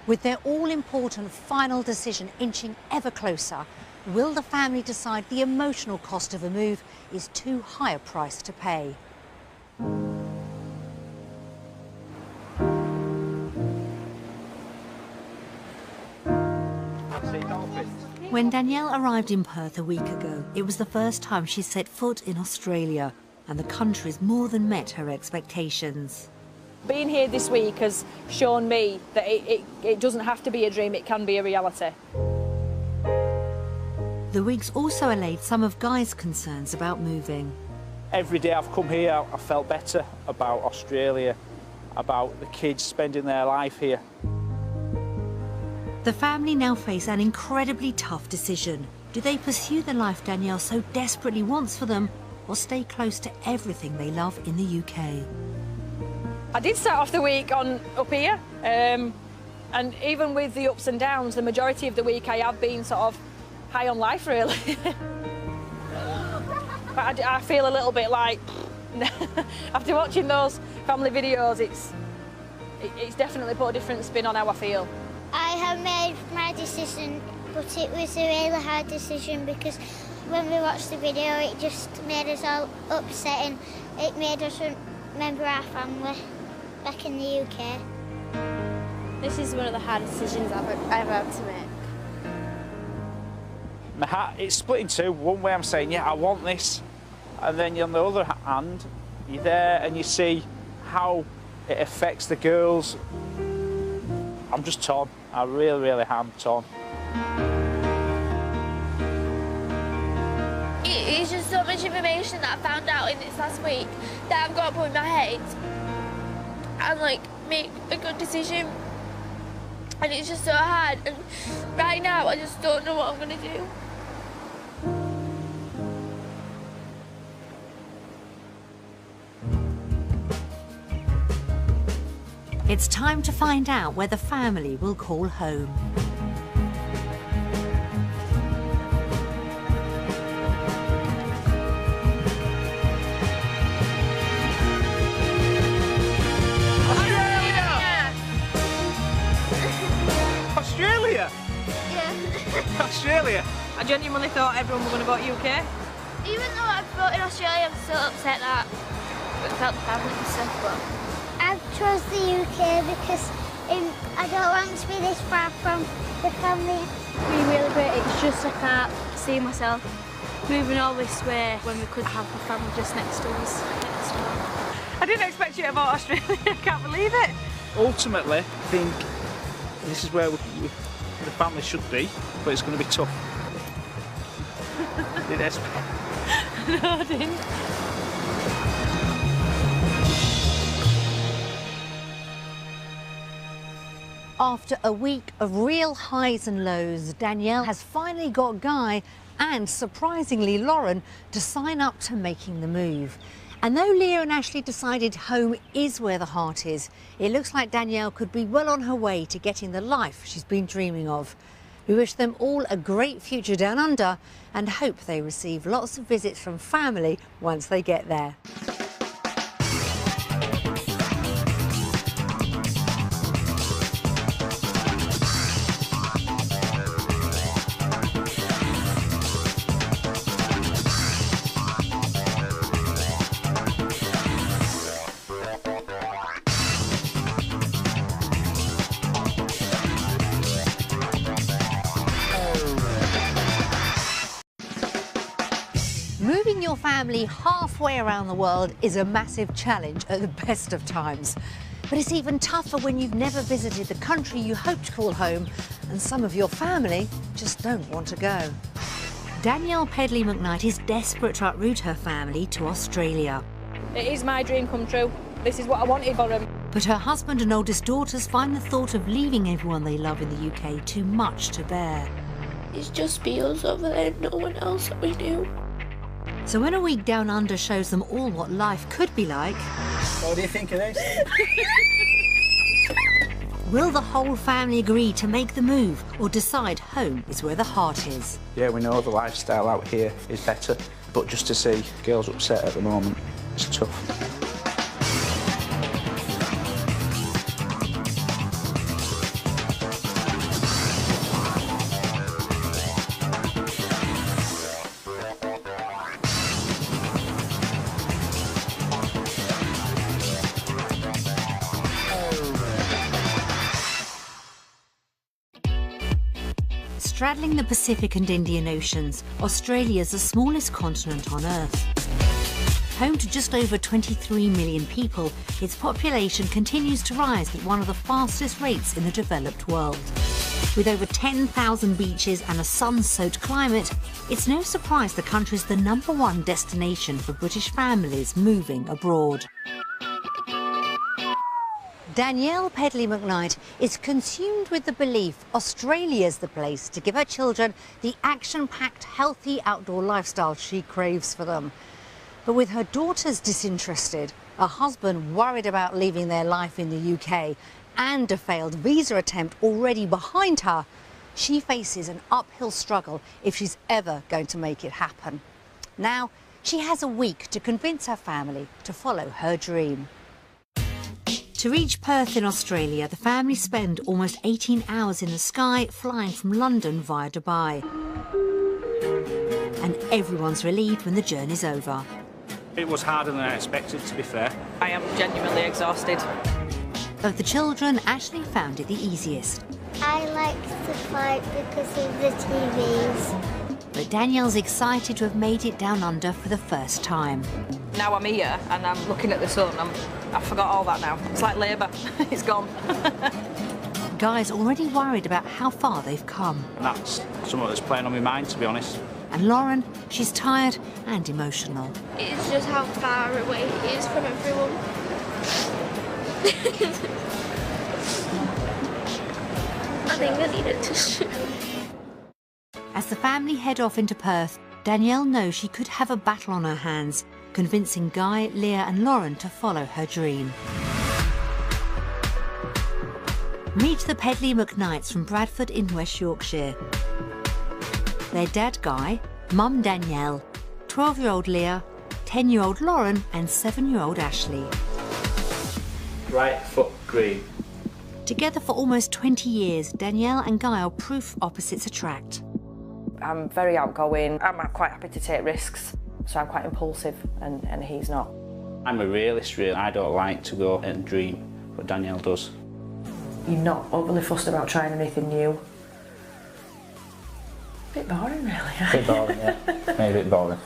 [SPEAKER 1] With their all-important final decision inching ever closer, will the family decide the emotional cost of a move is too high a price to pay? When Danielle arrived in Perth a week ago, it was the first time she set foot in Australia, and the country's more than met her expectations.
[SPEAKER 18] Being here this week has shown me that it doesn't have to be a dream, it can be a reality.
[SPEAKER 1] The week's also allayed some of Guy's concerns about moving.
[SPEAKER 5] Every day I've come here, I felt better about Australia, about the kids spending their life here.
[SPEAKER 1] The family now face an incredibly tough decision. Do they pursue the life Danielle so desperately wants for them, or stay close to everything they love in the UK?
[SPEAKER 18] I did start off the week up here, and even with the ups and downs, the majority of the week I have been sort of high on life, really. But I feel a little bit like, after watching those family videos, it's definitely put a different spin on how I feel.
[SPEAKER 6] I have made my decision, but it was a really hard decision because when we watched the video, it just made us all upset and it made us remember our family back in the UK.
[SPEAKER 10] This is one of the hardest decisions I've ever had to make.
[SPEAKER 5] My heart, it's split in two. One way I'm saying, yeah, I want this. And then on the other hand, you're there and you see how it affects the girls. I'm just torn. I really, really am torn.
[SPEAKER 3] It's just so much information that I found out in this last week that I've got to put in my head and like make a good decision. And it's just so hard. And right now I just don't know what I'm going to do.
[SPEAKER 1] It's time to find out where the family will call home.
[SPEAKER 5] Australia?
[SPEAKER 3] Yeah.
[SPEAKER 18] Australia? I genuinely thought everyone were going to vote UK.
[SPEAKER 3] Even though I've voted in Australia, I'm still upset that without the family and stuff, but
[SPEAKER 6] I chose the UK because I don't want to be this far from the family.
[SPEAKER 10] Be really great, it's just I can't see myself moving all this way when we could have the family just next to us.
[SPEAKER 18] I didn't expect you to vote Australia, I can't believe it.
[SPEAKER 5] Ultimately, I think this is where the family should be, but it's going to be tough. Did it?
[SPEAKER 18] No, I didn't.
[SPEAKER 1] After a week of real highs and lows, Danielle has finally got Guy and, surprisingly, Lauren to sign up to making the move. And though Leah and Ashley decided home is where the heart is, it looks like Danielle could be well on her way to getting the life she's been dreaming of. We wish them all a great future down under and hope they receive lots of visits from family once they get there. Moving your family halfway around the world is a massive challenge at the best of times. But it's even tougher when you've never visited the country you hope to call home and some of your family just don't want to go. Danielle Pedley McKnight is desperate to uproot her family to Australia.
[SPEAKER 18] It is my dream come true. This is what I wanted for them.
[SPEAKER 1] But her husband and oldest daughters find the thought of leaving everyone they love in the UK too much to bear.
[SPEAKER 3] it's just be us over there, no one else that we knew.
[SPEAKER 1] So when a week down under shows them all what life could be like...
[SPEAKER 19] What do you think of this?
[SPEAKER 1] Will the whole family agree to make the move or decide home is where the heart is?
[SPEAKER 4] Yeah, we know the lifestyle out here is better, but just to see girls upset at the moment, it's tough.
[SPEAKER 1] Straddling the Pacific and Indian Oceans, Australia is the smallest continent on Earth. Home to just over 23 million people, its population continues to rise at one of the fastest rates in the developed world. With over 10,000 beaches and a sun-soaked climate, it's no surprise the country's the #1 destination for British families moving abroad. Danielle Pedley McKnight is consumed with the belief Australia's the place to give her children the action-packed, healthy outdoor lifestyle she craves for them. But with her daughters disinterested, a husband worried about leaving their life in the UK, and a failed visa attempt already behind her, she faces an uphill struggle if she's ever going to make it happen. Now, she has a week to convince her family to follow her dream. To reach Perth in Australia, the family spend almost 18 hours in the sky flying from London via Dubai. And everyone's relieved when the journey's over.
[SPEAKER 5] It was harder than I expected, to be fair.
[SPEAKER 18] I am genuinely exhausted.
[SPEAKER 1] Of the children, Ashley found it the easiest.
[SPEAKER 6] I like to fly because of the TVs.
[SPEAKER 1] But Danielle's excited to have made it down under for the first time.
[SPEAKER 18] Now I'm here and I'm looking at the sun. I forgot all that now. It's like labour. It's gone.
[SPEAKER 1] Guy's already worried about how far they've come.
[SPEAKER 5] And that's something that's playing on my mind, to be honest.
[SPEAKER 1] And Lauren, she's tired and emotional.
[SPEAKER 10] It's just how far away it is from everyone. I think I needed to.
[SPEAKER 1] As the family head off into Perth, Danielle knows she could have a battle on her hands, convincing Guy, Leah and Lauren to follow her dream. Meet the Pedley McKnights from Bradford in West Yorkshire. Their dad Guy, mum Danielle, 12-year-old Leah, 10-year-old Lauren and 7-year-old Ashley.
[SPEAKER 5] Right foot green.
[SPEAKER 1] Together for almost 20 years, Danielle and Guy are proof opposites attract.
[SPEAKER 2] I'm very outgoing. I'm quite happy to take risks, so I'm quite impulsive, and he's not.
[SPEAKER 5] I'm a realist, really. I don't like to go and dream, but Danielle does.
[SPEAKER 2] You're not overly fussed about trying anything new. Bit boring, really.
[SPEAKER 5] A bit boring, yeah. Maybe a bit boring.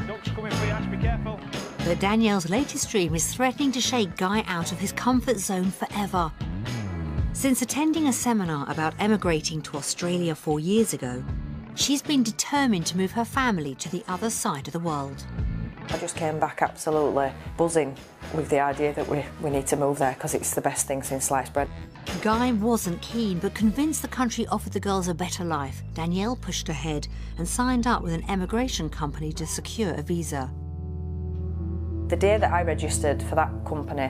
[SPEAKER 5] Ducks coming for you, Ash, be careful.
[SPEAKER 1] But Danielle's latest dream is threatening to shake Guy out of his comfort zone forever. Since attending a seminar about emigrating to Australia 4 years ago, she's been determined to move her family to the other side of the world.
[SPEAKER 2] I just came back absolutely buzzing with the idea that we need to move there because it's the best thing since sliced bread.
[SPEAKER 1] Guy wasn't keen, but convinced the country offered the girls a better life. Danielle pushed ahead and signed up with an emigration company to secure a visa.
[SPEAKER 2] The day that I registered for that company,